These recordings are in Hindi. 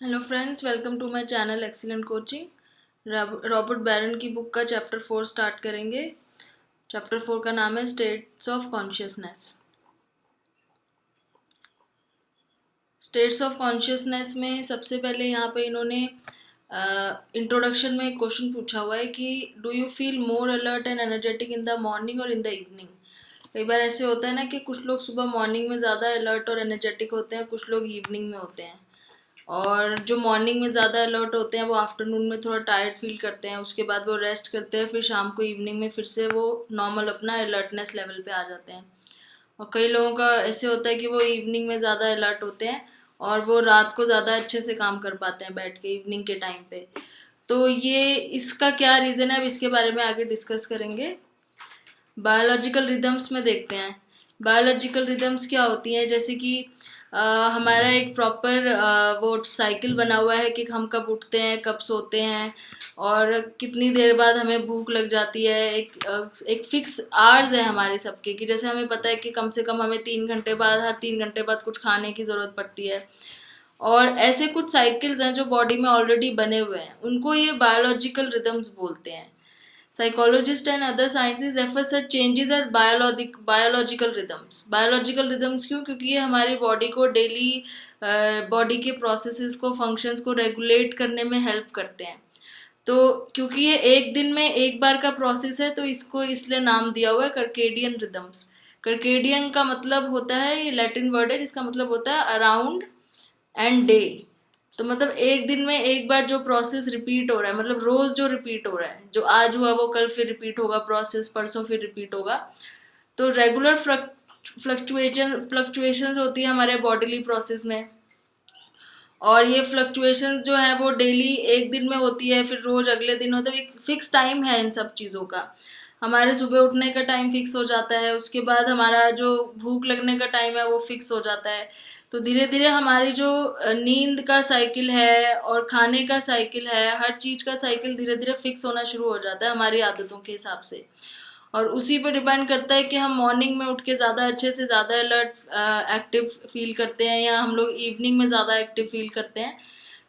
Hello friends, welcome to my channel excellent coaching. Robert Baron की बुक का चैप्टर 4 स्टार्ट करेंगे। चैप्टर 4 का नाम है states of consciousness. States of consciousness में सबसे पहले यहाँ पे इन्होंने इंट्रोडक्शन में एक क्वेश्चन पूछा हुआ है कि do you feel more alert and energetic in the morning और इन द इवनिंग। कई बार ऐसे होता है ना कि कुछ लोग सुबह मॉर्निंग में ज़्यादा अलर्ट और एनर्जेटिक होते हैं, कुछ लोग इवनिंग में होते हैं। और जो मॉर्निंग में ज़्यादा अलर्ट होते हैं वो आफ्टरनून में थोड़ा टायर्ड फील करते हैं, उसके बाद वो रेस्ट करते हैं, फिर शाम को इवनिंग में फिर से वो नॉर्मल अपना अलर्टनेस लेवल पे आ जाते हैं। और कई लोगों का ऐसे होता है कि वो इवनिंग में ज़्यादा अलर्ट होते हैं और वो रात को ज़्यादा अच्छे से काम कर पाते हैं बैठ के इवनिंग के टाइम पे। तो ये इसका क्या रीज़न है, अब इसके बारे में आगे डिस्कस करेंगे। बायोलॉजिकल रिदम्स में देखते हैं। बायोलॉजिकल रिदम्स क्या होती हैं, जैसे कि हमारा एक प्रॉपर वो साइकिल बना हुआ है कि हम कब उठते हैं, कब सोते हैं और कितनी देर बाद हमें भूख लग जाती है। एक फिक्स आवर्स है हमारे सबके, कि जैसे हमें पता है कि कम से कम हमें 3 घंटे बाद, हर 3 घंटे बाद कुछ खाने की ज़रूरत पड़ती है। और ऐसे कुछ साइकिल्स हैं जो बॉडी में ऑलरेडी बने हुए हैं, उनको ये बायोलॉजिकल रिदम्स बोलते हैं। Psychologists and other scientists refer such changes as biological rhythms. Biological rhythms क्यों? क्योंकि ये हमारी बॉडी को डेली बॉडी के प्रोसेसेस को, फंक्शंस को रेगुलेट करने में हेल्प करते हैं। तो क्योंकि ये एक दिन में एक बार का प्रोसेस है तो इसको इसलिए नाम दिया हुआ है कर्केडियन रिदम्स। कर्केडियन का मतलब होता है, ये लैटिन वर्ड है जिसका मतलब होता है अराउंड एंड डे। तो मतलब एक दिन में एक बार जो प्रोसेस रिपीट हो रहा है, मतलब रोज जो रिपीट हो रहा है, जो आज हुआ वो कल फिर रिपीट होगा, प्रोसेस परसों फिर रिपीट होगा। तो रेगुलर फ्लक्चुएशन होती है हमारे बॉडीली प्रोसेस में। और ये फ्लक्चुएशन जो है वो डेली एक दिन में होती है, फिर रोज अगले दिन होता है। एक फिक्स टाइम है इन सब चीज़ों का। हमारे सुबह उठने का टाइम फिक्स हो जाता है, उसके बाद हमारा जो भूख लगने का टाइम है वो फिक्स हो जाता है। तो धीरे धीरे हमारी जो नींद का साइकिल है और खाने का साइकिल है, हर चीज़ का साइकिल धीरे धीरे फिक्स होना शुरू हो जाता है हमारी आदतों के हिसाब से। और उसी पर डिपेंड करता है कि हम मॉर्निंग में उठ के ज़्यादा अच्छे से ज़्यादा अलर्ट एक्टिव फील करते हैं या हम लोग इवनिंग में ज़्यादा एक्टिव फील करते हैं।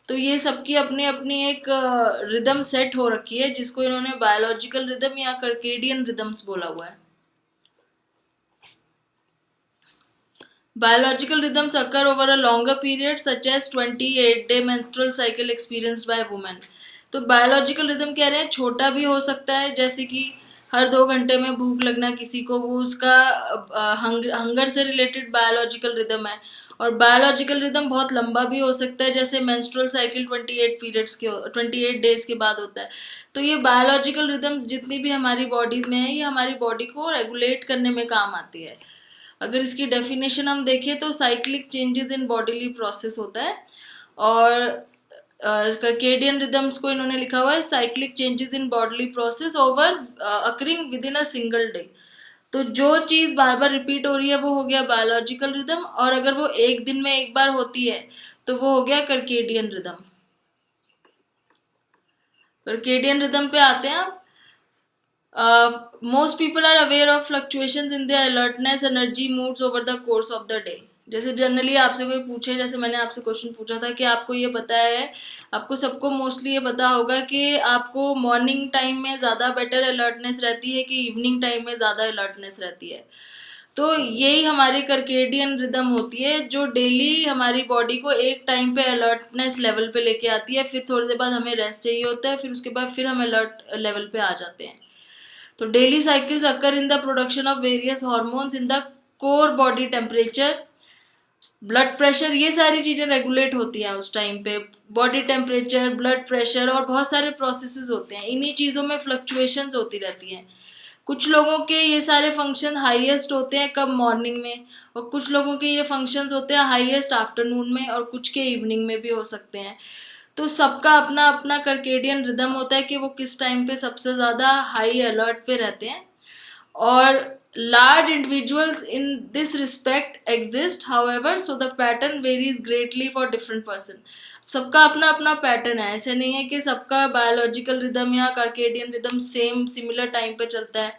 तो ये सबकी अपनी अपनी एक रिदम सेट हो रखी है, जिसको इन्होंने बायोलॉजिकल रिदम या कर्केडियन रिदम्स बोला हुआ है। Biological rhythms occur over a longer period such as 28-day menstrual cycle experienced by women। तो बायोलॉजिकल रिदम कह रहे हैं छोटा भी हो सकता है, जैसे कि हर 2 घंटे में भूख लगना किसी को, वो उसका हंगर से रिलेटेड बायोलॉजिकल रिदम है। और बायोलॉजिकल रिदम बहुत लंबा भी हो सकता है, जैसे मेंस्ट्रुअल साइकिल 28 डेज के बाद होता है। तो ये बायोलॉजिकल रिदम जितनी भी हमारी बॉडी में है, ये हमारी बॉडी को रेगुलेट करने में काम आती है। अगर इसकी डेफिनेशन हम देखें तो cyclic changes in bodily process होता है। और सर्केडियन रिदम्स को इन्होंने लिखा हुआ है cyclic changes in bodily process over occurring with in a single day. तो जो चीज बार बार रिपीट हो रही है वो हो गया बायोलॉजिकल रिदम, और अगर वो एक दिन में एक बार होती है तो वो हो गया कर्केडियन रिदम। कर्केडियन रिदम पे आते हैं आप। Most people are aware of fluctuations in their alertness, energy, moods over the course of the day। जैसे जनरली आपसे कोई पूछे, जैसे मैंने आपसे क्वेश्चन पूछा था कि आपको ये पता है, आपको सबको मोस्टली ये पता होगा कि आपको मॉर्निंग टाइम में ज़्यादा बेटर अलर्टनेस रहती है कि इवनिंग टाइम में ज़्यादा अलर्टनेस रहती है। तो यही हमारी कर्केडियन रिदम होती है जो डेली हमारी बॉडी को एक टाइम पे अलर्टनेस लेवल पे लेके आती है, फिर थोड़ी देर बाद हमें रेस्ट चाहिए होता है, फिर उसके बाद फिर हम अलर्ट लेवल पे आ जाते हैं। तो daily cycles occur in the production of various hormones in the core body temperature, blood pressure, ये सारी चीजें रेगुलेट होती हैं उस टाइम पे। बॉडी टेम्परेचर, ब्लड प्रेशर और बहुत सारे प्रोसेसेस होते हैं, इन्हीं चीजों में फ्लक्चुएशंस होती रहती हैं। कुछ लोगों के ये सारे फंक्शन हाईएस्ट होते हैं कब, मॉर्निंग में, और कुछ लोगों के ये फंक्शंस होते हैं हाईएस्ट आफ्टरनून में, और कुछ के इवनिंग में भी हो सकते हैं। तो सबका अपना अपना कर्केडियन रिदम होता है कि वो किस टाइम पे सबसे ज़्यादा हाई अलर्ट पे रहते हैं। और large individuals in this respect exist however, so the pattern varies greatly for different person. सबका अपना अपना पैटर्न है, ऐसे नहीं है कि सबका बायोलॉजिकल रिदम या कर्केडियन रिदम सेम सिमिलर टाइम पे चलता है।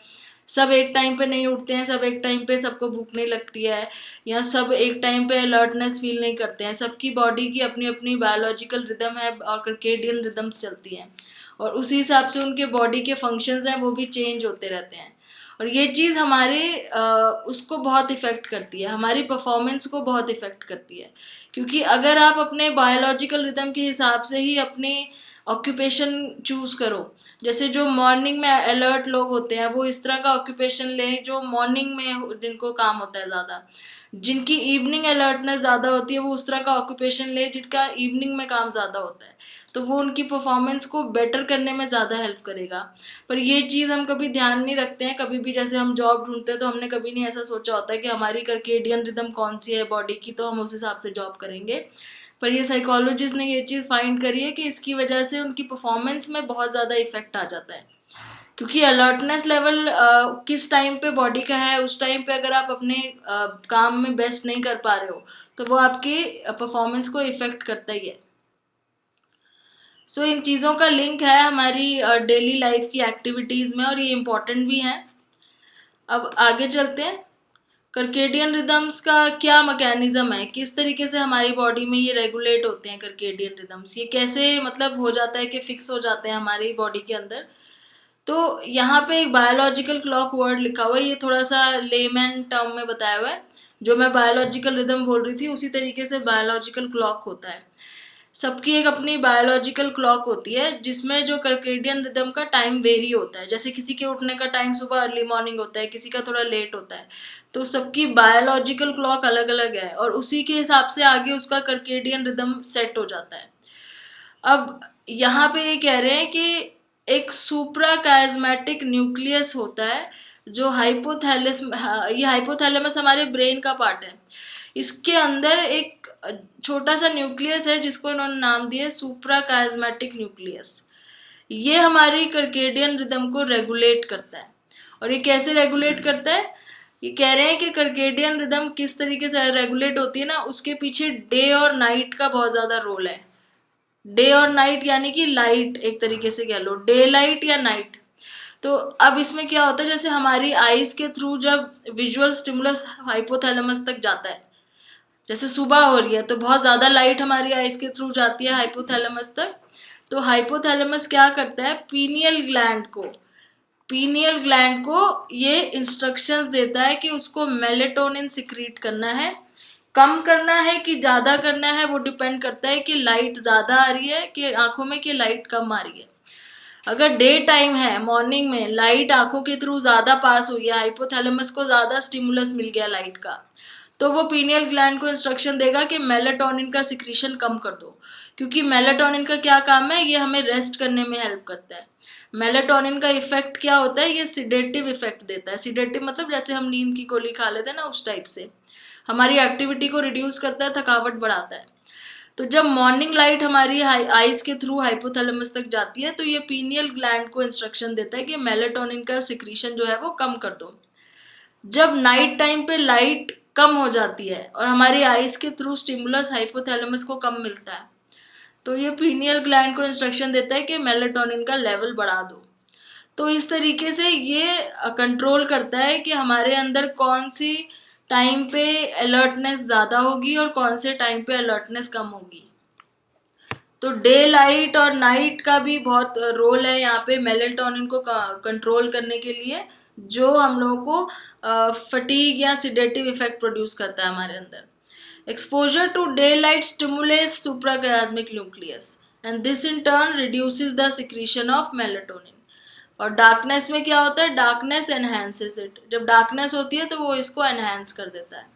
सब एक टाइम पे नहीं उठते हैं, सब एक टाइम पे सबको भूख नहीं लगती है, या सब एक टाइम पे अलर्टनेस फील नहीं करते हैं। सबकी बॉडी की अपनी अपनी बायोलॉजिकल रिदम है और सर्केडियन रिदम्स चलती हैं, और उसी हिसाब से उनके बॉडी के फंक्शंस हैं वो भी चेंज होते रहते हैं। और ये चीज़ हमारे उसको बहुत इफ़ेक्ट करती है, हमारी परफॉर्मेंस को बहुत इफ़ेक्ट करती है। क्योंकि अगर आप अपने बायोलॉजिकल रिदम के हिसाब से ही अपने ऑक्यूपेशन चूज़ करो, जैसे जो मॉर्निंग में अलर्ट लोग होते हैं वो इस तरह का ऑक्यूपेशन लें जो मॉर्निंग में जिनको काम होता है ज़्यादा, जिनकी इवनिंग अलर्टनेस ज़्यादा होती है वो उस तरह का ऑक्यूपेशन ले जिनका इवनिंग में काम ज़्यादा होता है, तो वो उनकी परफॉर्मेंस को बेटर करने में ज़्यादा हेल्प करेगा। पर ये चीज़ हम कभी ध्यान नहीं रखते हैं, कभी भी जैसे हम जॉब ढूंढते हैं तो हमने कभी नहीं ऐसा सोचा होता है कि हमारी सर्केडियन रिदम कौन सी है बॉडी की, तो हम उस हिसाब से जॉब करेंगे। पर ये साइकोलॉजिस्ट ने ये चीज़ फाइंड करी है कि इसकी वजह से उनकी परफॉर्मेंस में बहुत ज़्यादा इफेक्ट आ जाता है। क्योंकि अलर्टनेस लेवल किस टाइम पे बॉडी का है, उस टाइम पे अगर आप अपने काम में बेस्ट नहीं कर पा रहे हो तो वो आपकी परफॉर्मेंस को इफेक्ट करता ही है। इन चीज़ों का लिंक है हमारी डेली लाइफ की एक्टिविटीज़ में, और ये इम्पोर्टेंट भी हैं। अब आगे चलते हैं। सर्केडियन रिदम्स का क्या मैकेनिज्म है, किस तरीके से हमारी बॉडी में ये रेगुलेट होते हैं सर्केडियन रिदम्स, ये कैसे मतलब हो जाता है कि फिक्स हो जाते हैं हमारी बॉडी के अंदर। तो यहाँ पे एक बायोलॉजिकल क्लॉक वर्ड लिखा हुआ है, ये थोड़ा सा लेमैन टर्म में बताया हुआ है। जो मैं बायोलॉजिकल रिदम बोल रही थी उसी तरीके से बायोलॉजिकल क्लॉक होता है। सबकी एक अपनी बायोलॉजिकल क्लॉक होती है जिसमें जो सर्केडियन रिदम का टाइम वेरी होता है। जैसे किसी के उठने का टाइम सुबह अर्ली मॉर्निंग होता है, किसी का थोड़ा लेट होता है, तो सबकी बायोलॉजिकल क्लॉक अलग अलग है और उसी के हिसाब से आगे उसका सर्केडियन रिदम सेट हो जाता है। अब यहाँ पे ये कह रहे हैं कि एक सुप्रा काइस्मेटिक न्यूक्लियस होता है जो हाइपोथैलेमस, ये हाइपोथैलेमस हमारे ब्रेन का पार्ट है। इसके अंदर एक छोटा सा न्यूक्लियस है जिसको इन्होंने नाम दिया सुप्रा काइस्मेटिक न्यूक्लियस। ये हमारी सर्केडियन रिदम को रेगुलेट करता है। और ये कैसे रेगुलेट करता है, ये कह रहे हैं कि सर्केडियन रिदम किस तरीके से रेगुलेट होती है ना, उसके पीछे डे और नाइट का बहुत ज्यादा रोल है। डे और नाइट यानी कि लाइट, एक तरीके से कह लो डे लाइट या नाइट। तो अब इसमें क्या होता है, जैसे हमारी आईज के थ्रू जब विजुअल स्टिमुलस हाइपोथैलेमस तक जाता है, जैसे सुबह हो रही है तो बहुत ज़्यादा लाइट हमारी आइज के थ्रू जाती है हाइपोथैलेमस तक। तो हाइपोथैलेमस क्या करता है, पीनियल ग्लैंड को ये इंस्ट्रक्शंस देता है कि उसको मेलेटोनिन सिक्रीट करना है, कम करना है कि ज़्यादा करना है, वो डिपेंड करता है कि लाइट ज़्यादा आ रही है कि आंखों में, कि लाइट कम आ रही है। अगर डे टाइम है, मॉर्निंग में लाइट आंखों के थ्रू ज़्यादा पास हुई है, हाइपोथैलेमस को ज़्यादा स्टिमुलस मिल गया लाइट का, तो वो पीनियल ग्लैंड को इंस्ट्रक्शन देगा कि मेलेटोनिन का सिक्रीशन कम कर दो। क्योंकि मेलेटोनिन का क्या काम है, ये हमें रेस्ट करने में हेल्प करता है। मेलेटोनिन का इफेक्ट क्या होता है, ये सिडेटिव इफेक्ट देता है। सिडेटिव मतलब जैसे हम नींद की गोली खा लेते हैं ना, उस टाइप से हमारी एक्टिविटी को रिड्यूस करता है, थकावट बढ़ाता है। तो जब मॉर्निंग लाइट हमारी आइज के थ्रू हाइपोथैलेमस तक जाती है तो ये पीनियल ग्लैंड को इंस्ट्रक्शन देता है कि मेलेटोनिन का सिक्रीशन जो है वो कम कर दो। जब नाइट टाइम पे लाइट कम हो जाती है और हमारी आइज के थ्रू स्टिमुलस हाइपोथैलेमस को कम मिलता है, तो ये पीनियल ग्लैंड को इंस्ट्रक्शन देता है कि मेलेटोनिन का लेवल बढ़ा दो। तो इस तरीके से ये कंट्रोल करता है कि हमारे अंदर कौन सी टाइम पे अलर्टनेस ज़्यादा होगी और कौन से टाइम पे अलर्टनेस कम होगी। तो डे लाइट और नाइट का भी बहुत रोल है यहाँ पे मेलेटोनिन को कंट्रोल करने के लिए, जो हम लोगों को फटीग या सिडेटिव इफेक्ट प्रोड्यूस करता है हमारे अंदर। Exposure to daylight stimulates suprachiasmatic nucleus and this in turn reduces the secretion of melatonin. और डार्कनेस में क्या होता है, डार्कनेस एनहांसेस इट। जब डार्कनेस होती है तो वो इसको एनहांस कर देता है।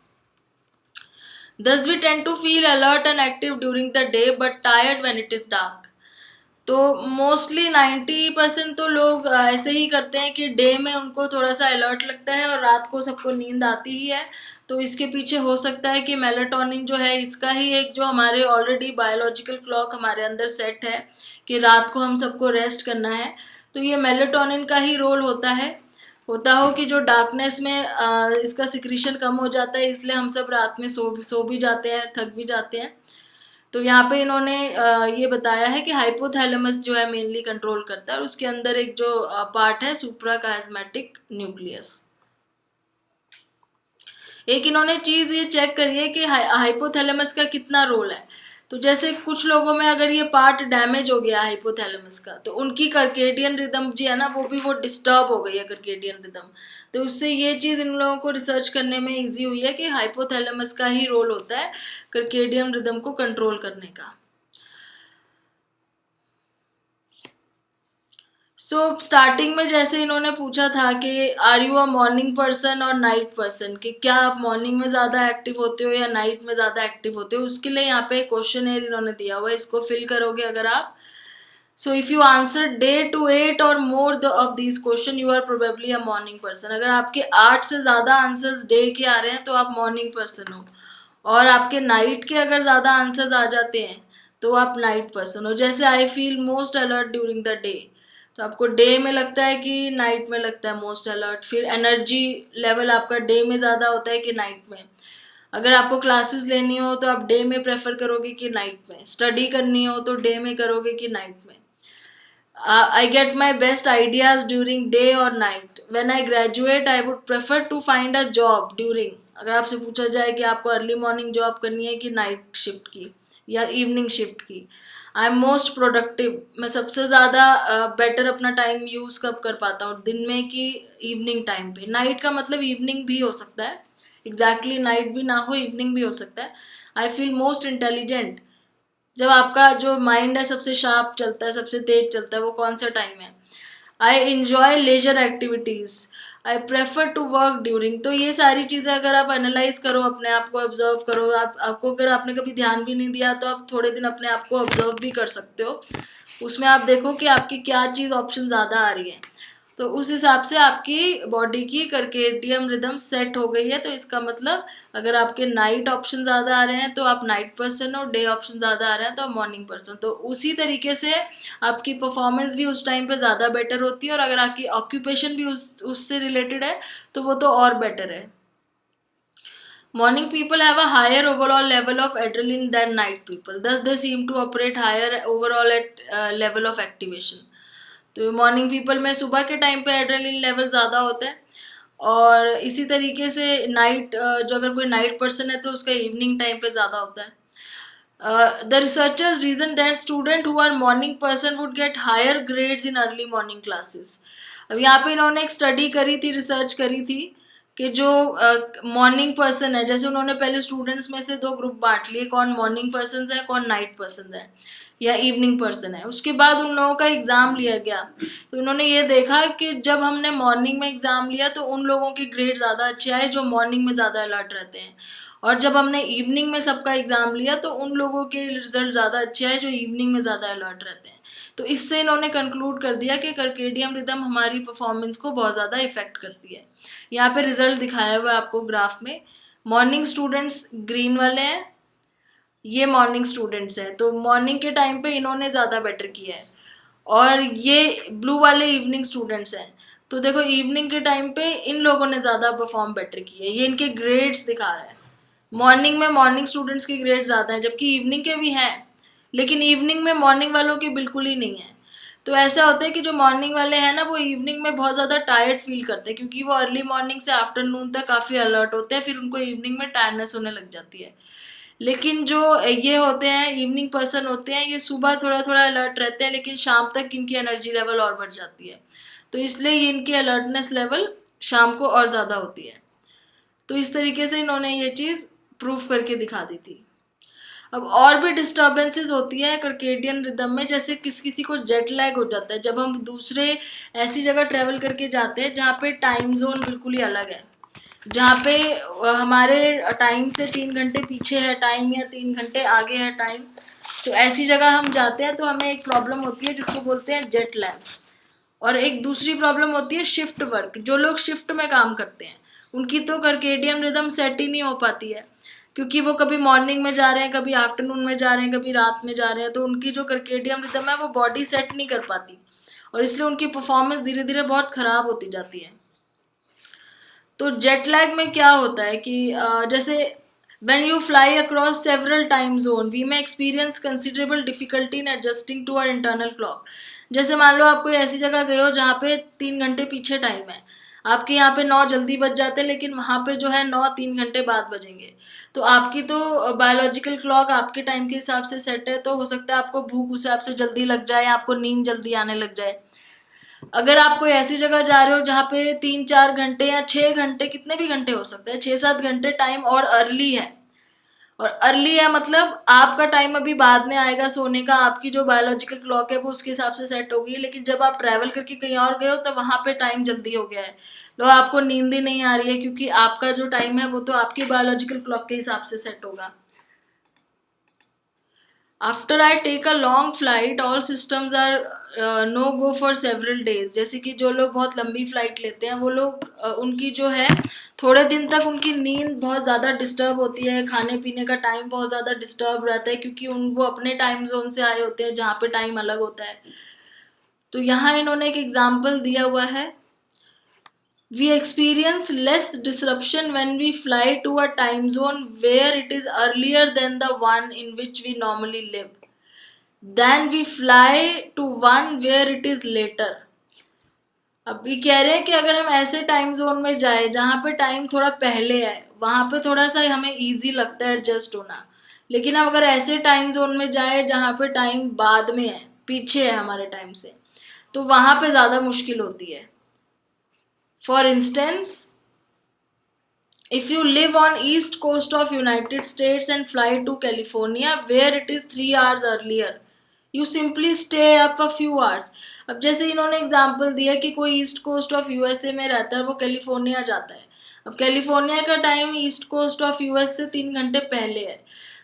Thus we tend to feel alert and active during the day but tired when it is dark. तो मोस्टली 90% तो लोग ऐसे ही करते हैं कि डे में उनको थोड़ा सा अलर्ट लगता है और रात को सबको नींद आती ही है। तो इसके पीछे हो सकता है कि मेलेटोनिन जो है इसका ही एक जो हमारे ऑलरेडी बायोलॉजिकल क्लॉक हमारे अंदर सेट है कि रात को हम सबको रेस्ट करना है, तो ये मेलेटोनिन का ही रोल होता हो कि जो डार्कनेस में इसका सिक्रीशन कम हो जाता है, इसलिए हम सब रात में सो भी जाते हैं, थक भी जाते हैं। तो यहाँ पे इन्होंने ये बताया है कि हाइपोथैलेमस जो है मेनली कंट्रोल करता है, और उसके अंदर एक जो पार्ट है सुप्रा कास्मेटिक न्यूक्लियस। एक इन्होंने चीज ये चेक करी है कि हाइपोथैलेमस का कितना रोल है। तो जैसे कुछ लोगों में अगर ये पार्ट डैमेज हो गया हाइपोथैलेमस का, तो उनकी कर्केडियन रिदम जी है ना, वो डिस्टर्ब हो गई है कर्केडियन रिदम। तो उससे ये चीज इन लोगों को रिसर्च करने में इजी हुई है कि हाइपोथैलेमस का ही रोल होता है कर्केडियन रिदम को कंट्रोल करने का। स्टार्टिंग में जैसे इन्होंने पूछा था कि are you a morning person और नाइट पर्सन, कि क्या आप मॉर्निंग में ज़्यादा एक्टिव होते हो या नाइट में ज़्यादा एक्टिव होते हो, उसके लिए यहाँ पे क्वेश्चन इन्होंने दिया हुआ है, इसको फिल करोगे अगर आप। So if you answer D to 8 और more of this question you are probably a morning person. अगर आपके 8 से ज़्यादा आंसर्स डे के आ रहे हैं तो आप मॉर्निंग पर्सन हो, और आपके नाइट के अगर ज़्यादा आंसर्स आ जाते हैं तो आप नाइट पर्सन हो। जैसे I feel most alert during the day, तो आपको डे में लगता है कि नाइट में लगता है मोस्ट अलर्ट। फिर एनर्जी लेवल आपका डे में ज़्यादा होता है कि नाइट में। अगर आपको क्लासेस लेनी हो तो आप डे में प्रेफर करोगे कि नाइट में। स्टडी करनी हो तो डे में करोगे कि नाइट में। I get my best ideas during day और night. When I graduate I would prefer to find a job during. अगर आपसे पूछा जाए कि आपको अर्ली मॉर्निंग जॉब करनी है कि नाइट शिफ्ट की या इवनिंग शिफ्ट की, आई एम मोस्ट प्रोडक्टिव। मैं सबसे ज़्यादा बेटर अपना टाइम यूज़ कब कर पाता हूँ, दिन में कि इवनिंग टाइम पे। नाइट का मतलब इवनिंग भी हो सकता है, एग्जैक्टली नाइट भी ना हो, इवनिंग भी हो सकता है। आई फील मोस्ट इंटेलिजेंट, जब आपका जो माइंड है सबसे शार्प चलता है, सबसे तेज चलता है, वो कौन सा टाइम है। I enjoy leisure activities, I prefer to work during. तो ये सारी चीज़ें अगर आप एनालाइज करो, अपने आप को ऑब्जर्व करो, आपको अगर आपने कभी ध्यान भी नहीं दिया तो आप थोड़े दिन अपने आप को ऑब्जर्व भी कर सकते हो। उसमें आप देखो कि आपकी क्या चीज़ ऑप्शन ज़्यादा आ रही है, तो उस हिसाब से आपकी बॉडी की कर्केडियम रिदम सेट हो गई है। तो इसका मतलब अगर आपके नाइट ऑप्शन ज़्यादा आ रहे हैं तो आप नाइट पर्सन हो, डे ऑप्शन ज़्यादा आ रहे हैं तो आप मॉर्निंग पर्सन। तो उसी तरीके से आपकी परफॉर्मेंस भी उस टाइम पे ज़्यादा बेटर होती है, और अगर आपकी ऑक्यूपेशन भी उससे रिलेटेड है तो वो तो और बेटर है। Morning people have a higher overall level of adrenaline than night people. Thus, they seem to operate higher overall at level of activation. तो मॉर्निंग पीपल में सुबह के टाइम पे एड्रेनलिन लेवल ज़्यादा होता है, और इसी तरीके से नाइट जो अगर कोई नाइट पर्सन है तो उसका इवनिंग टाइम पे ज़्यादा होता है। The researchers reason that student who are morning person would get higher grades in early morning classes. अब यहाँ पे इन्होंने एक स्टडी करी थी, रिसर्च करी थी कि जो मॉर्निंग पर्सन है, जैसे उन्होंने पहले स्टूडेंट्स में से 2 ग्रुप बांट लिए, कौन मॉर्निंग पर्सन है कौन नाइट पर्सन है या इवनिंग पर्सन है। उसके बाद उन लोगों का एग्ज़ाम लिया गया, तो उन्होंने ये देखा कि जब हमने मॉर्निंग में एग्ज़ाम लिया तो उन लोगों के ग्रेड ज़्यादा अच्छे आए जो मॉर्निंग में ज़्यादा अलर्ट रहते हैं, और जब हमने इवनिंग में सबका एग्ज़ाम लिया तो उन लोगों के रिजल्ट ज़्यादा अच्छे आए जो इवनिंग में ज़्यादा अलर्ट रहते हैं। तो इससे इन्होंने कंक्लूड कर दिया कि कर्केडियम रिदम हमारी परफॉर्मेंस को बहुत ज़्यादा इफेक्ट करती है। यहाँ पे रिजल्ट दिखाया हुआ है आपको ग्राफ में। मॉर्निंग स्टूडेंट्स ग्रीन वाले हैं, ये मॉर्निंग स्टूडेंट्स हैं, तो मॉर्निंग के टाइम पे इन्होंने ज़्यादा बेटर किया है, और ये ब्लू वाले इवनिंग स्टूडेंट्स हैं। तो देखो इवनिंग के टाइम पे इन लोगों ने ज़्यादा परफॉर्म बेटर किया है, ये इनके ग्रेड्स दिखा रहा है। मॉर्निंग में मॉर्निंग स्टूडेंट्स के ग्रेड ज़्यादा हैं, जबकि इवनिंग के भी हैं, लेकिन इवनिंग में मॉर्निंग वालों के बिल्कुल ही नहीं है। तो ऐसा होता है कि जो मॉर्निंग वाले हैं ना वो इवनिंग में बहुत ज़्यादा टायर्ड फील करते हैं, क्योंकि वो अर्ली मॉर्निंग से आफ्टरनून तक काफ़ी अलर्ट होते हैं, फिर उनको इवनिंग में टायर्डनेस होने लग जाती है। लेकिन जो ये होते हैं इवनिंग पर्सन होते हैं, ये सुबह थोड़ा थोड़ा अलर्ट रहते हैं, लेकिन शाम तक इनकी एनर्जी लेवल और बढ़ जाती है, तो इसलिए ये इनकी अलर्टनेस लेवल शाम को और ज़्यादा होती है। तो इस तरीके से इन्होंने ये चीज़ प्रूफ करके दिखा दी थी। अब और भी डिस्टर्बेंसेस होती है कर्केडियन रिदम में, जैसे किसी किसी को जेट लैग हो जाता है जब हम दूसरे ऐसी जगह ट्रेवल करके जाते हैं जहाँ पे टाइम जोन बिल्कुल ही अलग है, जहाँ पे हमारे टाइम से 3 घंटे पीछे है टाइम या 3 घंटे आगे है टाइम। तो ऐसी जगह हम जाते हैं तो हमें एक प्रॉब्लम होती है जिसको बोलते हैं जेट लैग। और एक दूसरी प्रॉब्लम होती है शिफ्ट वर्क। जो लोग शिफ्ट में काम करते हैं उनकी तो कर्केडियन रिदम सेट ही नहीं हो पाती है, क्योंकि वो कभी मॉर्निंग में जा रहे हैं, कभी आफ्टरनून में जा रहे हैं, कभी रात में जा रहे हैं, तो उनकी जो कर्केडियन रिदम है वो बॉडी सेट नहीं कर पाती, और इसलिए उनकी परफॉर्मेंस धीरे धीरे बहुत ख़राब होती जाती है। तो जेट लैग में क्या होता है कि जैसे When you fly across several time zone, we may experience considerable difficulty in adjusting to our internal clock. जैसे मान लो आप कोई ऐसी जगह गए हो जहाँ पे 3 घंटे पीछे टाइम है, आपके यहाँ पे 9 जल्दी बज जाते हैं, लेकिन वहाँ पे जो है 9 3 घंटे बाद बजेंगे। तो आपकी तो बायोलॉजिकल क्लॉक आपके टाइम के हिसाब से सेट है, तो हो सकता है आपको भूख उस हिसाब से जल्दी लग जाए, आपको नींद जल्दी आने लग जाए। अगर आप कोई ऐसी जगह जा रहे हो जहाँ पे 3 4 घंटे या 6 घंटे, कितने भी घंटे हो सकते हैं, 6 7 घंटे टाइम और अर्ली है, और अर्ली है मतलब आपका टाइम अभी बाद में आएगा सोने का, आपकी जो बायोलॉजिकल क्लॉक है वो उसके हिसाब से सेट होगी। लेकिन जब आप ट्रैवल करके कहीं और गए हो तो वहां पे टाइम जल्दी हो गया है, तो आपको नींद ही नहीं आ रही है, क्योंकि आपका जो टाइम है वो तो आपकी बायोलॉजिकल क्लॉक के हिसाब से सेट होगा। After I take a long flight all systems are no go for several days. जैसे कि जो लोग बहुत लंबी फ्लाइट लेते हैं वो लोग उनकी जो है थोड़े दिन तक उनकी नींद बहुत ज़्यादा डिस्टर्ब होती है, खाने पीने का टाइम बहुत ज़्यादा डिस्टर्ब रहता है, क्योंकि उन वो अपने टाइम जोन से आए होते हैं जहाँ पे टाइम अलग होता है। तो यहाँ इन्होंने एक एग्जाम्पल दिया हुआ है, we experience less disruption when we fly to a time zone where it is earlier than the one in which we normally live, then we fly to one where it is later। अब ये कह रहे हैं कि अगर हम ऐसे टाइम जोन में जाए जहाँ पे टाइम थोड़ा पहले है, वहां पे थोड़ा सा हमें इजी लगता है एडजस्ट होना, लेकिन हम अगर ऐसे टाइम जोन में जाए जहाँ पे टाइम बाद में है, पीछे है हमारे टाइम से, तो वहां पे ज्यादा मुश्किल होती है। For instance, if you live on east coast of United States and fly to California where it is 3 hours earlier, you simply stay up a few hours। अब जैसे इन्होंने एग्जांपल दिया कि कोई ईस्ट कोस्ट ऑफ यूएसए में रहता है, वो कैलिफोर्निया जाता है। अब कैलिफोर्निया का time east coast of US से 3 घंटे पहले है,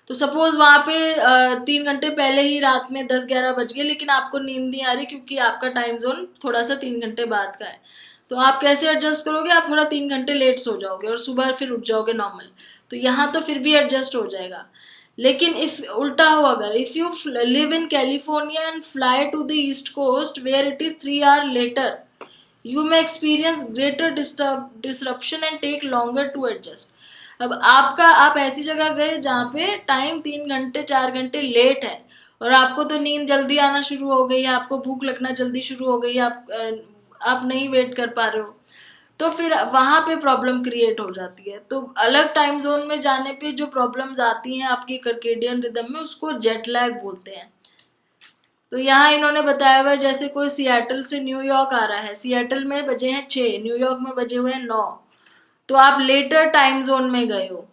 तो सपोज वहाँ पे 3 घंटे पहले ही रात में 10 11 बज गए, लेकिन आपको नींद नहीं आ रही क्योंकि आपका टाइम जोन थोड़ा सा 3 घंटे बाद का है। तो आप कैसे एडजस्ट करोगे, आप थोड़ा 3 घंटे लेट सो जाओगे और सुबह फिर उठ जाओगे नॉर्मल, तो यहाँ तो फिर भी एडजस्ट हो जाएगा। लेकिन इफ उल्टा हो, अगर if you live in California and fly to the east coast where it is 3 hour later, you may experience greater disruption and take longer to adjust. अब आप ऐसी जगह गए जहाँ पे टाइम 3 घंटे 4 घंटे लेट है, और आपको तो नींद जल्दी आना शुरू हो गई है, आपको भूख लगना जल्दी शुरू हो गई है, आप नहीं वेट कर पा रहे हो, तो फिर वहां पे प्रॉब्लम क्रिएट हो जाती है। तो अलग टाइम जोन में जाने पे जो प्रॉब्लम्स आती हैं आपकी सर्केडियन रिदम में, उसको जेट लैग बोलते हैं। तो यहाँ इन्होंने बताया हुआ है, जैसे कोई सियाटल से न्यूयॉर्क आ रहा है, सियाटल में बजे हैं 6, न्यूयॉर्क में बजे हुए हैं 9, तो आप लेटर टाइम जोन में गए हो।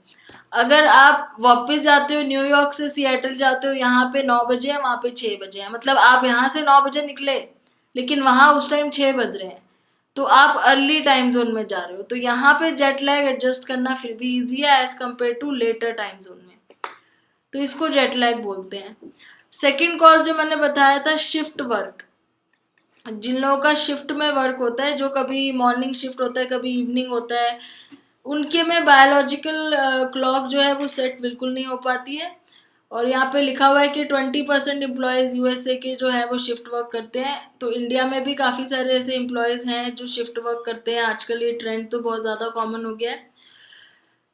अगर आप वापस जाते हो न्यूयॉर्क से सियाटल जाते हो, यहाँ पे 9 बजे है, वहां पे 6 बजे है, मतलब आप यहाँ से 9 बजे निकले लेकिन वहां उस टाइम 6 बज रहे हैं, तो आप अर्ली टाइम जोन में जा रहे हो। तो यहाँ पे जेट लैग एडजस्ट करना फिर भी इजी है as compare to later time zone में, तो इसको जेट लैग बोलते हैं। सेकेंड कॉज जो मैंने बताया था, शिफ्ट वर्क। जिन लोगों का शिफ्ट में वर्क होता है, जो कभी मॉर्निंग शिफ्ट होता है कभी इवनिंग होता है, उनके में बायोलॉजिकल क्लॉक जो है वो सेट बिल्कुल नहीं हो पाती है। और यहाँ पे लिखा हुआ है कि 20% एम्प्लॉयज़ यूएसए के जो है वो शिफ्ट वर्क करते हैं। तो इंडिया में भी काफ़ी सारे ऐसे एम्प्लॉयज़ हैं जो शिफ्ट वर्क करते हैं, आजकल ये ट्रेंड तो बहुत ज़्यादा कॉमन हो गया है।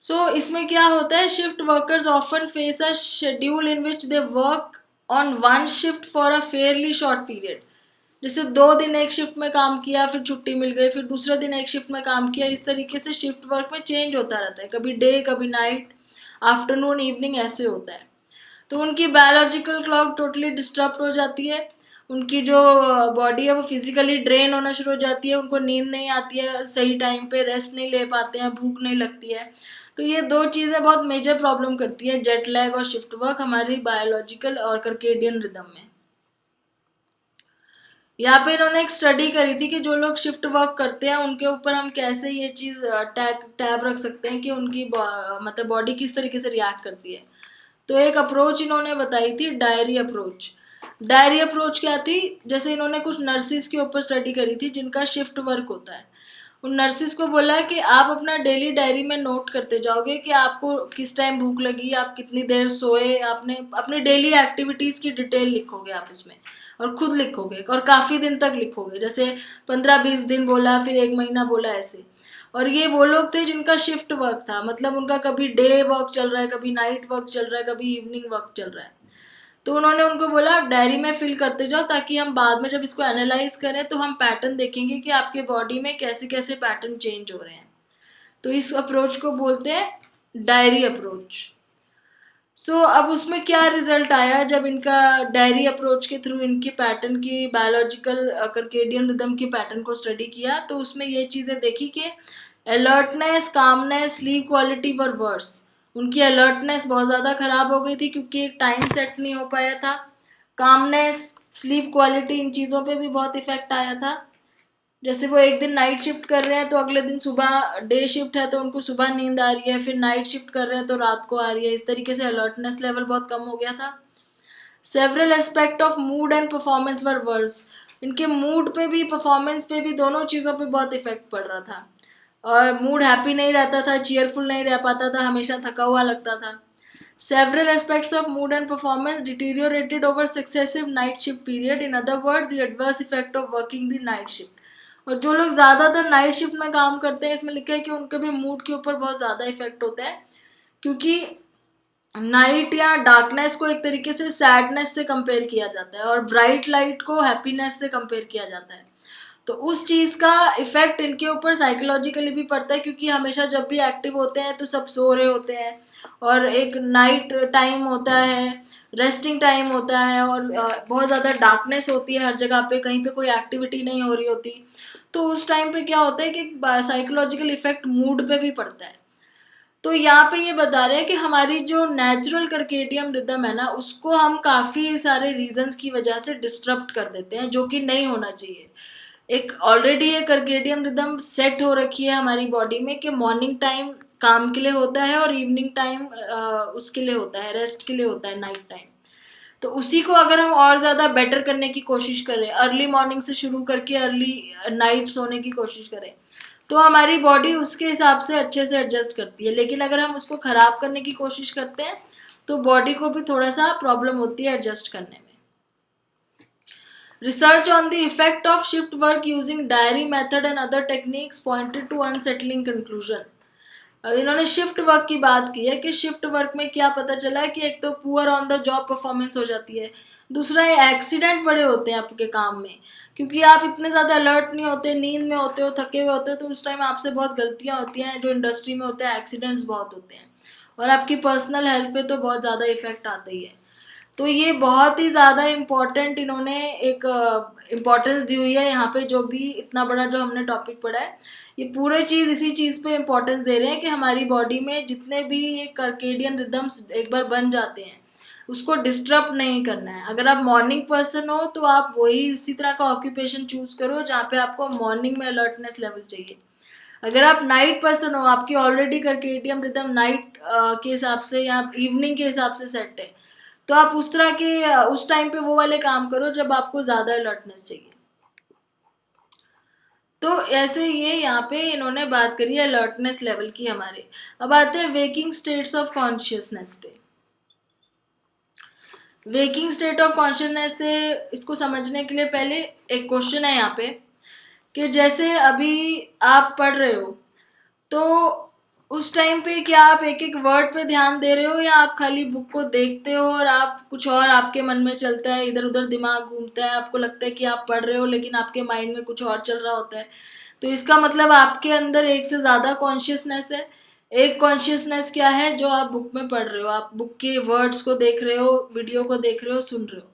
सो इसमें क्या होता है, shift workers often face a schedule in which they work on one shift for a fairly short period. जैसे 2 दिन एक शिफ्ट में काम किया, फिर छुट्टी मिल गई, फिर दूसरे दिन एक शिफ्ट में काम किया, इस तरीके से शिफ्ट वर्क में चेंज होता रहता है, कभी डे कभी नाइट, आफ्टरनून इवनिंग ऐसे होता है। तो उनकी बायोलॉजिकल क्लॉक टोटली डिस्टर्ब हो जाती है, उनकी जो बॉडी है वो फिजिकली ड्रेन होना शुरू हो जाती है, उनको नींद नहीं आती है सही टाइम पे, रेस्ट नहीं ले पाते हैं, भूख नहीं लगती है। तो ये 2 चीज़ें बहुत मेजर प्रॉब्लम करती है, जेट लैग और शिफ्ट वर्क, हमारी बायोलॉजिकल और सर्केडियन रिदम में। यहाँ पे इन्होंने एक स्टडी करी थी कि जो लोग शिफ्ट वर्क करते हैं उनके ऊपर हम कैसे ये चीज़ टैब रख सकते हैं कि उनकी मतलब बॉडी किस तरीके से रिएक्ट करती है। तो एक अप्रोच इन्होंने बताई थी, डायरी अप्रोच। डायरी अप्रोच क्या थी, जैसे इन्होंने कुछ नर्सिस के ऊपर स्टडी करी थी जिनका शिफ्ट वर्क होता है। उन नर्सिस को बोला कि आप अपना डेली डायरी में नोट करते जाओगे कि आपको किस टाइम भूख लगी, आप कितनी देर सोए, आपने अपनी डेली एक्टिविटीज़ की डिटेल लिखोगे आप उसमें, और खुद लिखोगे और काफ़ी दिन तक लिखोगे, जैसे 15-20 दिन बोला, फिर 1 महीना बोला, ऐसे। और ये वो लोग थे जिनका शिफ्ट वर्क था, मतलब उनका कभी डे वर्क चल रहा है, कभी नाइट वर्क चल रहा है, कभी इवनिंग वर्क चल रहा है। तो उन्होंने उनको बोला आप डायरी में फिल करते जाओ, ताकि हम बाद में जब इसको एनालाइज करें तो हम पैटर्न देखेंगे कि आपके बॉडी में कैसे कैसे पैटर्न चेंज हो रहे हैं। तो इस अप्रोच को बोलते हैं डायरी अप्रोच। सो अब उसमें क्या रिजल्ट आया, जब इनका डायरी अप्रोच के थ्रू इनके पैटर्न की बायोलॉजिकल सर्केडियन रिदम के पैटर्न को स्टडी किया, तो उसमें ये चीज़ें देखी कि अलर्टनेस, कामनेस, स्लीप क्वालिटी वर वर्स। उनकी अलर्टनेस बहुत ज़्यादा ख़राब हो गई थी क्योंकि एक टाइम सेट नहीं हो पाया था। कामनेस, स्लीप क्वालिटी, इन चीज़ों पे भी बहुत इफेक्ट आया था। जैसे वो एक दिन नाइट शिफ्ट कर रहे हैं तो अगले दिन सुबह डे शिफ्ट है तो उनको सुबह नींद आ रही है, फिर नाइट शिफ्ट कर रहे हैं तो रात को आ रही है। इस तरीके से अलर्टनेस लेवल बहुत कम हो गया था। Several aspect of mood and performance were worse. इनके मूड पे भी, परफॉर्मेंस पे भी, दोनों चीज़ों पे बहुत इफेक्ट पड़ रहा था। और मूड हैप्पी नहीं रहता था, चीयरफुल नहीं रह पाता था, हमेशा थका हुआ लगता था। Several aspects of mood and performance deteriorated over successive night shift period. In other words, the adverse effect of working the night shift. और जो लोग ज़्यादातर नाइट शिफ्ट में काम करते हैं, इसमें लिखा है कि उनके भी मूड के ऊपर बहुत ज़्यादा इफेक्ट होता है, क्योंकि नाइट या डार्कनेस को एक तरीके से सैडनेस से कंपेयर किया जाता है और ब्राइट लाइट को हैप्पीनेस से कंपेयर किया जाता है। तो उस चीज़ का इफेक्ट इनके ऊपर साइकोलॉजिकली भी पड़ता है, क्योंकि हमेशा जब भी एक्टिव होते हैं तो सब सो रहे होते हैं और एक नाइट टाइम होता है, रेस्टिंग टाइम होता है, और बहुत ज़्यादा डार्कनेस होती है हर जगह पे, कहीं पे कोई एक्टिविटी नहीं हो रही होती। तो उस टाइम पे क्या होता है कि साइकोलॉजिकल इफेक्ट मूड पे भी पड़ता है। तो यहाँ पे ये बता रहे हैं कि हमारी जो नेचुरल सर्केडियन रिदम है ना, उसको हम काफ़ी सारे रीजंस की वजह से डिस्टर्ब कर देते हैं, जो कि नहीं होना चाहिए। एक ऑलरेडी ये सर्केडियन रिदम सेट हो रखी है हमारी बॉडी में कि मॉर्निंग टाइम काम के लिए होता है और इवनिंग टाइम उसके लिए होता है, रेस्ट के लिए होता है, नाइट टाइम। तो उसी को अगर हम और ज़्यादा बेटर करने की कोशिश करें, अर्ली मॉर्निंग से शुरू करके अर्ली नाइट सोने की कोशिश करें, तो हमारी बॉडी उसके हिसाब से अच्छे से एडजस्ट करती है। लेकिन अगर हम उसको ख़राब करने की कोशिश करते हैं तो बॉडी को भी थोड़ा सा प्रॉब्लम होती है एडजस्ट करने में। Research on the effect of shift work using diary method and other techniques pointed to unsettling conclusion. अब इन्होंने शिफ्ट वर्क की बात की है कि शिफ्ट वर्क में क्या पता चला है कि एक तो poor on the job performance हो जाती है, दूसरा एक्सीडेंट बड़े होते हैं आपके काम में, क्योंकि आप इतने ज़्यादा अलर्ट नहीं होते, नींद में होते हो, थके हुए होते हो, तो उस टाइम आपसे बहुत गलतियाँ होती हैं जो इंडस्ट्री में होते हैं, एक्सीडेंट्स बहुत होते हैं और आपकी पर्सनल हेल्थ पे तो बहुत ज़्यादा इफेक्ट आता ही है। तो ये बहुत ही ज़्यादा इम्पोर्टेंट इन्होंने एक इम्पोर्टेंस दी हुई है यहाँ पे, जो भी इतना बड़ा जो हमने टॉपिक पढ़ा है, ये पूरे चीज़ इसी चीज़ पे इम्पोर्टेंस दे रहे हैं कि हमारी बॉडी में जितने भी ये सर्केडियन रिदम्स एक बार बन जाते हैं उसको डिस्टर्ब नहीं करना है। अगर आप मॉर्निंग पर्सन हो तो आप वही उसी तरह का ऑक्यूपेशन चूज करो जहाँ पे आपको मॉर्निंग में अलर्टनेस लेवल चाहिए। अगर आप नाइट पर्सन हो, आपकी ऑलरेडी सर्केडियन रिदम नाइट के हिसाब से या इवनिंग के हिसाब से सेट है, तो आप उस तरह के उस टाइम पे वो वाले काम करो जब आपको ज़्यादा अलर्टनेस चाहिए। तो ऐसे ये यहाँ पे इन्होंने बात करी है अलर्टनेस लेवल की हमारे। अब आते हैं वेकिंग स्टेट्स ऑफ कॉन्शियसनेस पे। वेकिंग स्टेट ऑफ कॉन्शियसनेस से इसको समझने के लिए पहले एक क्वेश्चन है यहाँ पे कि जैसे अभी आप पढ़ रहे हो तो उस टाइम पे क्या आप एक एक वर्ड पे ध्यान दे रहे हो या आप खाली बुक को देखते हो और आप कुछ और आपके मन में चलता है, इधर उधर दिमाग घूमता है, आपको लगता है कि आप पढ़ रहे हो लेकिन आपके माइंड में कुछ और चल रहा होता है। तो इसका मतलब आपके अंदर एक से ज़्यादा कॉन्शियसनेस है। एक कॉन्शियसनेस क्या है, जो आप बुक में पढ़ रहे हो, आप बुक के वर्ड्स को देख रहे हो, वीडियो को देख रहे हो, सुन रहे हो।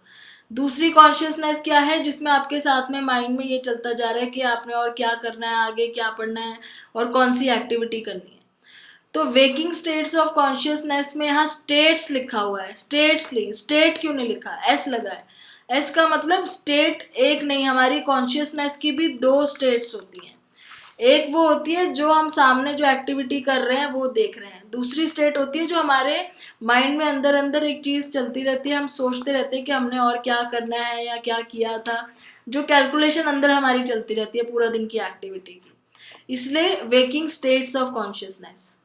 दूसरी कॉन्शियसनेस क्या है, जिसमें आपके साथ में माइंड में ये चलता जा रहा है कि आपने और क्या करना है, आगे क्या पढ़ना है और कौन सी एक्टिविटी करनी है। तो वेकिंग स्टेट्स ऑफ कॉन्शियसनेस में यहाँ स्टेट्स लिखा हुआ है, स्टेट्स स्टेट क्यों नहीं लिखा, एस लगा है। एस का मतलब स्टेट एक नहीं, हमारी कॉन्शियसनेस की भी दो स्टेट्स होती हैं। एक वो होती है जो हम सामने जो एक्टिविटी कर रहे हैं वो देख रहे हैं, दूसरी स्टेट होती है जो हमारे माइंड में अंदर अंदर एक चीज़ चलती रहती है, हम सोचते रहते हैं कि हमने और क्या करना है या क्या किया था, जो कैलकुलेशन अंदर हमारी चलती रहती है पूरा दिन की एक्टिविटी की, इसलिए वेकिंग स्टेट्स ऑफ कॉन्शियसनेस।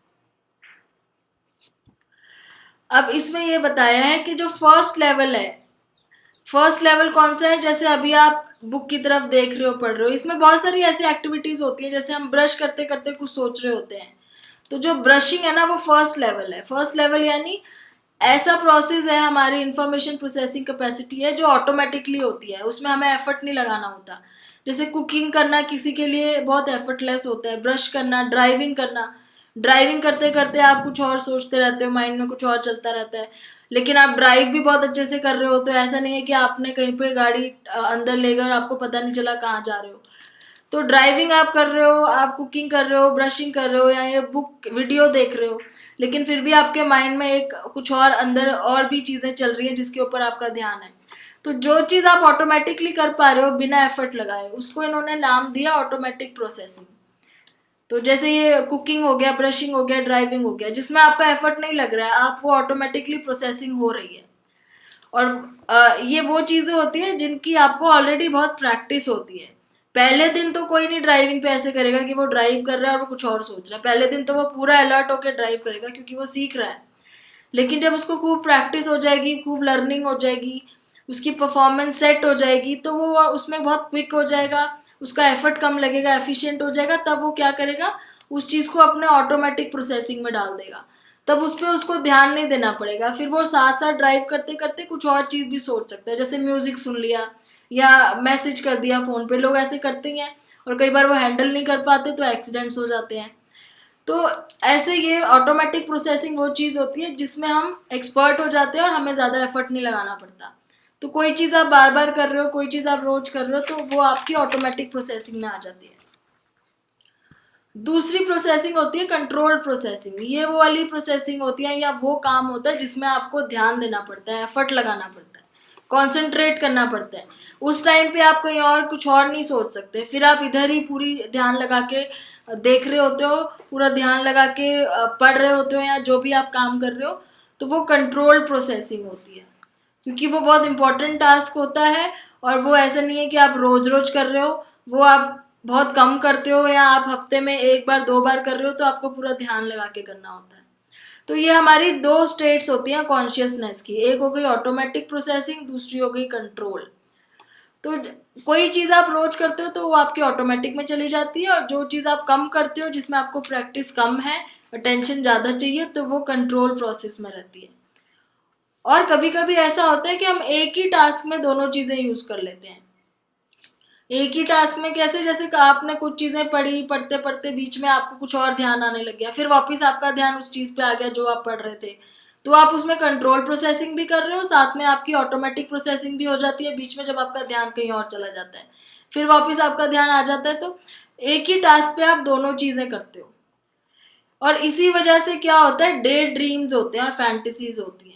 अब इसमें ये बताया है कि जो फर्स्ट लेवल है, फर्स्ट लेवल कौन सा है, जैसे अभी आप बुक की तरफ देख रहे हो, पढ़ रहे हो, इसमें बहुत सारी ऐसी एक्टिविटीज होती है, जैसे हम ब्रश करते करते कुछ सोच रहे होते हैं, तो जो ब्रशिंग है ना वो फर्स्ट लेवल है। फर्स्ट लेवल यानी ऐसा प्रोसेस है, हमारी इंफॉर्मेशन प्रोसेसिंग कैपेसिटी है जो ऑटोमेटिकली होती है, उसमें हमें एफर्ट नहीं लगाना होता। जैसे कुकिंग करना किसी के लिए बहुत एफर्टलेस होता है, ब्रश करना, ड्राइविंग करना, ड्राइविंग करते करते आप कुछ और सोचते रहते हो, माइंड में कुछ और चलता रहता है, लेकिन आप ड्राइव भी बहुत अच्छे से कर रहे हो, तो ऐसा नहीं है कि आपने कहीं पे गाड़ी अंदर ले गए और आपको पता नहीं चला कहाँ जा रहे हो। तो ड्राइविंग आप कर रहे हो, आप कुकिंग कर रहे हो, ब्रशिंग कर रहे हो, या ये बुक वीडियो देख रहे हो, लेकिन फिर भी आपके माइंड में एक कुछ और अंदर और भी चीजें चल रही हैं जिसके ऊपर आपका ध्यान है। तो जो चीज आप ऑटोमेटिकली कर पा रहे हो बिना एफर्ट लगाए, उसको इन्होंने नाम दिया ऑटोमेटिक प्रोसेसिंग। तो जैसे ये कुकिंग हो गया, ब्रशिंग हो गया, ड्राइविंग हो गया, जिसमें आपका एफर्ट नहीं लग रहा है, आप वो ऑटोमेटिकली प्रोसेसिंग हो रही है। और ये वो चीजें होती है जिनकी आपको ऑलरेडी बहुत प्रैक्टिस होती है। पहले दिन तो कोई नहीं ड्राइविंग पे ऐसे करेगा कि वो ड्राइव कर रहा है और वो कुछ और सोच रहा है, पहले दिन तो वो पूरा अलर्ट होकर ड्राइव करेगा क्योंकि वो सीख रहा है। लेकिन जब उसको खूब प्रैक्टिस हो जाएगी, खूब लर्निंग हो जाएगी, उसकी परफॉर्मेंस सेट हो जाएगी, तो वो उसमें बहुत क्विक हो जाएगा, उसका एफर्ट कम लगेगा, एफिशिएंट हो जाएगा, तब वो क्या करेगा, उस चीज को अपने ऑटोमेटिक प्रोसेसिंग में डाल देगा। तब उस पर उसको ध्यान नहीं देना पड़ेगा, फिर वो साथ साथ ड्राइव करते करते कुछ और चीज भी सोच सकता है, जैसे म्यूजिक सुन लिया या मैसेज कर दिया फोन पे, लोग ऐसे करते ही हैं, और कई बार वो हैंडल नहीं कर पाते तो एक्सीडेंट्स हो जाते हैं। तो ऐसे ये ऑटोमेटिक प्रोसेसिंग वो चीज होती है जिसमें हम एक्सपर्ट हो जाते हैं और हमें ज्यादा एफर्ट नहीं लगाना पड़ता। तो कोई चीज आप बार बार कर रहे हो, कोई चीज आप रोज कर रहे हो, तो वो आपकी ऑटोमेटिक प्रोसेसिंग में आ जाती है। दूसरी प्रोसेसिंग होती है कंट्रोल्ड प्रोसेसिंग। ये वो वाली प्रोसेसिंग होती है या वो काम होता है जिसमें आपको ध्यान देना पड़ता है, एफर्ट लगाना पड़ता है, कॉन्सेंट्रेट करना पड़ता है। उस टाइम पे आप कहीं और कुछ और नहीं सोच सकते, फिर आप इधर ही पूरी ध्यान लगा के देख रहे होते हो, पूरा ध्यान लगा के पढ़ रहे होते हो या जो भी आप काम कर रहे हो, तो वो कंट्रोल्ड प्रोसेसिंग होती है, क्योंकि वो बहुत इंपॉर्टेंट टास्क होता है। और वो ऐसा नहीं है कि आप रोज रोज कर रहे हो, वो आप बहुत कम करते हो या आप हफ्ते में एक बार दो बार कर रहे हो, तो आपको पूरा ध्यान लगा के करना होता है। तो ये हमारी दो स्टेट्स होती हैं कॉन्शियसनेस की, एक हो गई ऑटोमेटिक प्रोसेसिंग, दूसरी हो गई कंट्रोल। तो कोई चीज आप रोज करते हो तो वो आपकी ऑटोमेटिक में चली जाती है, और जो चीज आप कम करते हो, जिसमें आपको प्रैक्टिस कम है, अटेंशन ज्यादा चाहिए, तो वो कंट्रोल प्रोसेस में रहती है। और कभी कभी ऐसा होता है कि हम एक ही टास्क में दोनों चीजें यूज कर लेते हैं। एक ही टास्क में कैसे, जैसे कि आपने कुछ चीजें पढ़ी, पढ़ते पढ़ते बीच में आपको कुछ और ध्यान आने लग गया, फिर वापस आपका ध्यान उस चीज पे आ गया जो आप पढ़ रहे थे, तो आप उसमें कंट्रोल प्रोसेसिंग भी कर रहे हो, साथ में आपकी ऑटोमेटिक प्रोसेसिंग भी हो जाती है बीच में, जब आपका ध्यान कहीं और चला जाता है, फिर वापस आपका ध्यान आ जाता है। तो एक ही टास्क पे आप दोनों चीजें करते हो। और इसी वजह से क्या होता है, डे ड्रीम्स होते हैं और फैंटेसीज होती हैं।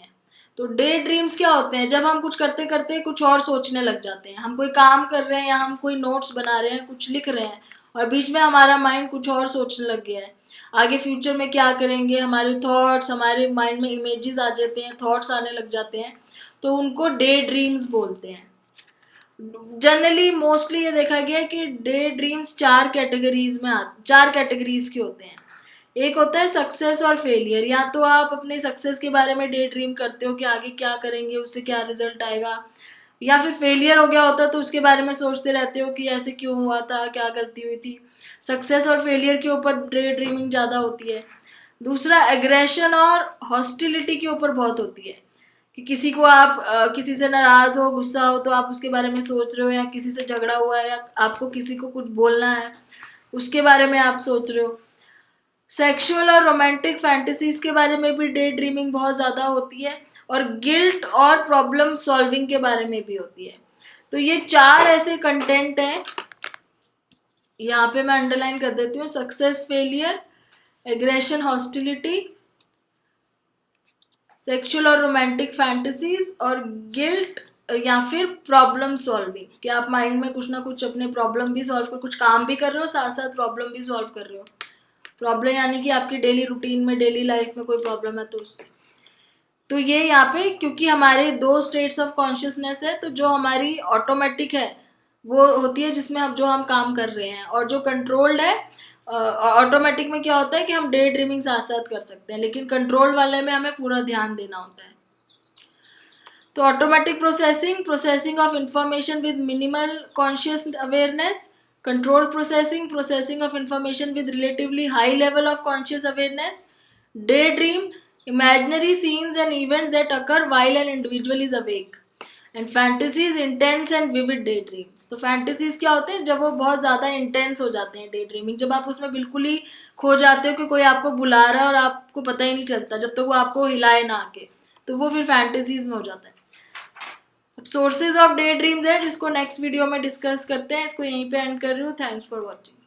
तो डे ड्रीम्स क्या होते हैं, जब हम कुछ करते करते कुछ और सोचने लग जाते हैं, हम कोई काम कर रहे हैं या हम कोई नोट्स बना रहे हैं, कुछ लिख रहे हैं, और बीच में हमारा माइंड कुछ और सोचने लग गया है, आगे फ्यूचर में क्या करेंगे, हमारे थॉट्स, हमारे माइंड में इमेजेस आ जाते हैं, थॉट्स आने लग जाते हैं, तो उनको डे ड्रीम्स बोलते हैं। जनरली मोस्टली ये देखा गया है कि डे ड्रीम्स चार कैटेगरीज के होते हैं। एक होता है सक्सेस और फेलियर, या तो आप अपने सक्सेस के बारे में डे ड्रीम करते हो कि आगे क्या करेंगे, उससे क्या रिजल्ट आएगा, या फिर फेलियर हो गया होता है तो उसके बारे में सोचते रहते हो कि ऐसे क्यों हुआ था, क्या गलती हुई थी। सक्सेस और फेलियर के ऊपर डे ड्रीमिंग ज़्यादा होती है। दूसरा एग्रेशन और हॉस्टिलिटी के ऊपर बहुत होती है, कि किसी को आप किसी से नाराज हो, गुस्सा हो, तो आप उसके बारे में सोच रहे हो, या किसी से झगड़ा हुआ है, या आपको किसी को कुछ बोलना है, उसके बारे में आप सोच रहे हो। सेक्सुअल और रोमांटिक फैंटेसीज के बारे में भी डे ड्रीमिंग बहुत ज़्यादा होती है, और गिल्ट और प्रॉब्लम सॉल्विंग के बारे में भी होती है। तो ये चार ऐसे कंटेंट हैं, यहाँ पे मैं अंडरलाइन कर देती हूँ: success, failure, aggression, hostility, sexual और रोमांटिक फैंटेसीज, और गिल्ट या फिर प्रॉब्लम सॉल्विंग, कि आप माइंड में कुछ ना कुछ अपने प्रॉब्लम भी सॉल्व कर, कुछ काम भी कर रहे हो, साथ साथ प्रॉब्लम भी सॉल्व कर रहे हो। प्रॉब्लम यानी कि आपकी डेली रूटीन में, डेली लाइफ में कोई प्रॉब्लम है तो उससे। तो ये यहाँ पे क्योंकि हमारे दो स्टेट्स ऑफ कॉन्शियसनेस है, तो जो हमारी ऑटोमेटिक है वो होती है जिसमें हम काम कर रहे हैं, और जो कंट्रोल्ड है, ऑटोमेटिक में क्या होता है कि हम डे ड्रीमिंग साथ साथ कर सकते हैं, लेकिन कंट्रोल वाले में हमें पूरा ध्यान देना होता है। तो automatic processing, processing of information with minimal conscious awareness, control processing, processing of information with relatively high level of conscious awareness, day dream, imaginary scenes and events that occur while an individual is awake, and fantasies intense and vivid day dreams. तो फैंटेसीज क्या होते हैं, जब वो बहुत ज़्यादा इंटेंस हो जाते हैं, डे ड्रीमिंग जब आप उसमें बिल्कुल ही खो जाते हो कि कोई आपको बुला रहा है और आपको पता ही नहीं चलता जब तक वो आपको हिलाए ना आके, तो वो फिर फैंटेसीज में हो जाता है। अब सोर्सेज ऑफ डे ड्रीम्स है जिसको नेक्स्ट वीडियो में डिस्कस करते हैं, इसको यहीं पे एंड कर रही हूँ। Thanks for watching.